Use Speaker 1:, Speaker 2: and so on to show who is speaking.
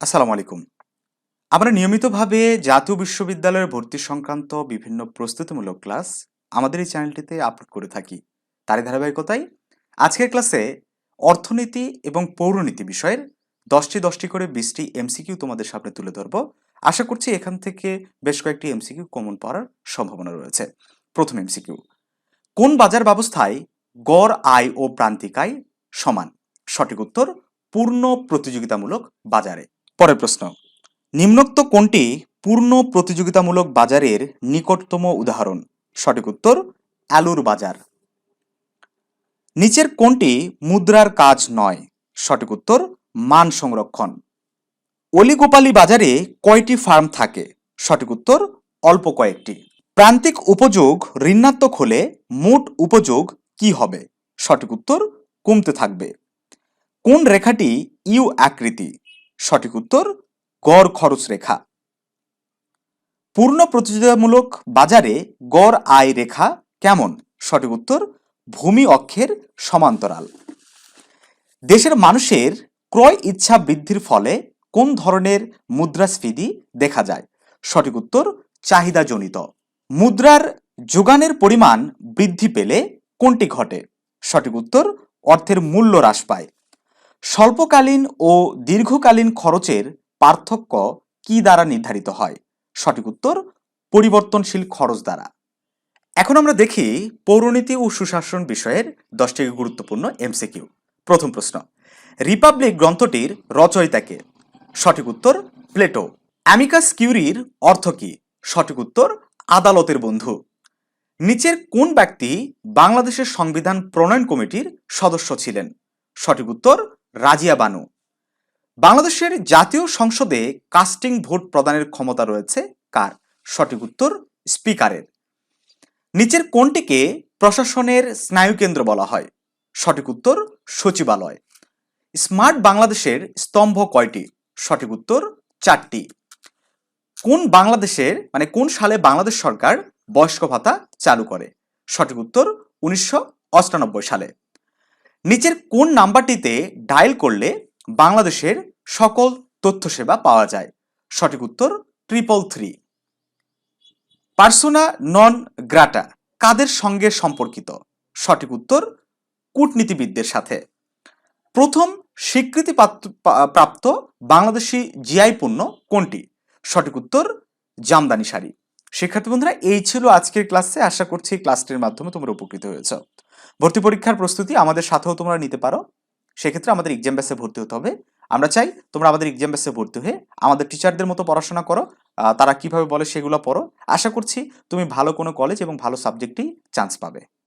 Speaker 1: আসসালামু আলাইকুম। আমরা নিয়মিতভাবে জাতীয় বিশ্ববিদ্যালয়ের ভর্তি সংক্রান্ত বিভিন্ন প্রস্তুতিমূলক ক্লাস আমাদের এই চ্যানেলটিতে আপলোড করে থাকি। তারই ধারাবাহিকতায় আজকের ক্লাসে অর্থনীতি এবং পৌরনীতি বিষয়ের 10টি করে 20টি এমসিকিউ তোমাদের সামনে তুলে ধরব। আশা করছি এখান থেকে বেশ কয়েকটি এমসিকিউ কমন পড়ার সম্ভাবনা রয়েছে। প্রথম এমসিকিউ, কোন বাজার ব্যবস্থায় গড় আয় ও প্রান্তিক আয় সমান? সঠিক উত্তর, পূর্ণ প্রতিযোগিতামূলক বাজারে। পরের প্রশ্ন, নিম্নোক্ত কোনটি পূর্ণ প্রতিযোগিতামূলক বাজারের নিকটতম উদাহরণ? সঠিক উত্তর, আলুর বাজার। নিচের কোনটি মুদ্রার কাজ নয়? সঠিক উত্তর, মান সংরক্ষণ। অলিগোপালি বাজারে কয়টি ফার্ম থাকে? সঠিক উত্তর, অল্প কয়েকটি। প্রান্তিক উপযোগ ঋণাত্মক হলে মোট উপযোগ কি হবে? সঠিক উত্তর, কমতে থাকবে। কোন রেখাটি ইউ আকৃতি? সঠিক উত্তর, গড় খরচ রেখা। পূর্ণ প্রতিযোগিতামূলক বাজারে গড় আয় রেখা কেমন? সঠিক উত্তর, ভূমি অক্ষের সমান্তরাল। দেশের মানুষের ক্রয় ইচ্ছা বৃদ্ধির ফলে কোন ধরনের মুদ্রাস্ফীতি দেখা যায়? সঠিক উত্তর, চাহিদাজনিত। মুদ্রার যোগানের পরিমাণ বৃদ্ধি পেলে কোনটি ঘটে? সঠিক উত্তর, অর্থের মূল্য হ্রাস পায়। স্বল্পকালীন ও দীর্ঘকালীন খরচের পার্থক্য কি দ্বারা নির্ধারিত হয়? সঠিক উত্তর, পরিবর্তনশীল খরচ দ্বারা। এখন আমরা দেখি পৌরনীতি ও সুশাসন বিষয়ের 10টি গুরুত্বপূর্ণ এমসিকিউ। প্রথম প্রশ্ন, রিপাবলিক গ্রন্থটির রচয়িতা কে? সঠিক উত্তর, প্লেটো। অ্যামিকাস কিউরির অর্থ কি? সঠিক উত্তর, আদালতের বন্ধু। নিচের কোন ব্যক্তি বাংলাদেশের সংবিধান প্রণয়ন কমিটির সদস্য ছিলেন? সঠিক উত্তর, রাজিয়া বানু। বাংলাদেশের জাতীয় সংসদে কাস্টিং ভোট প্রদানের ক্ষমতা রয়েছে কার? সঠিক উত্তর, স্পিকারের। নিচের কোনটিকে প্রশাসনের স্নায়ুকেন্দ্র বলা হয়? সঠিক উত্তর, সচিবালয়। স্মার্ট বাংলাদেশের স্তম্ভ কয়টি? সঠিক উত্তর, 4টি। কোন সালে বাংলাদেশ সরকার বয়স্ক ভাতা চালু করে? সঠিক উত্তর, 1998 সালে। নিচের কোন নাম্বারটিতে ডায়াল করলে বাংলাদেশের সকল তথ্য সেবা পাওয়া যায়? সঠিক উত্তর, 333। পার্সোনা নন গ্রাটা কাদের সঙ্গে সম্পর্কিত? সঠিক উত্তর, কূটনীতিবিদদের সাথে। প্রথম স্বীকৃতি প্রাপ্ত বাংলাদেশি জিআই পণ্য কোনটি? সঠিক উত্তর, জামদানি শাড়ি। শিক্ষার্থী বন্ধুরা, এই ছিল আজকের ক্লাসে। আশা করছি ক্লাসটির মাধ্যমে তোমরা উপকৃত হয়েছ। ভর্তি পরীক্ষার প্রস্তুতি আমাদের সাথেও তোমরা নিতে পারো। সেক্ষেত্রে আমাদের এক্সাম ব্যাচে ভর্তি হতে হবে। আমরা চাই তোমরা আমাদের এক্সাম ব্যাচে ভর্তি হয়ে আমাদের টিচারদের মতো পড়াশোনা করো। তারা কিভাবে বলে সেগুলো পড়ো। আশা করছি তুমি ভালো কোনো কলেজ এবং ভালো সাবজেক্টেই চান্স পাবে।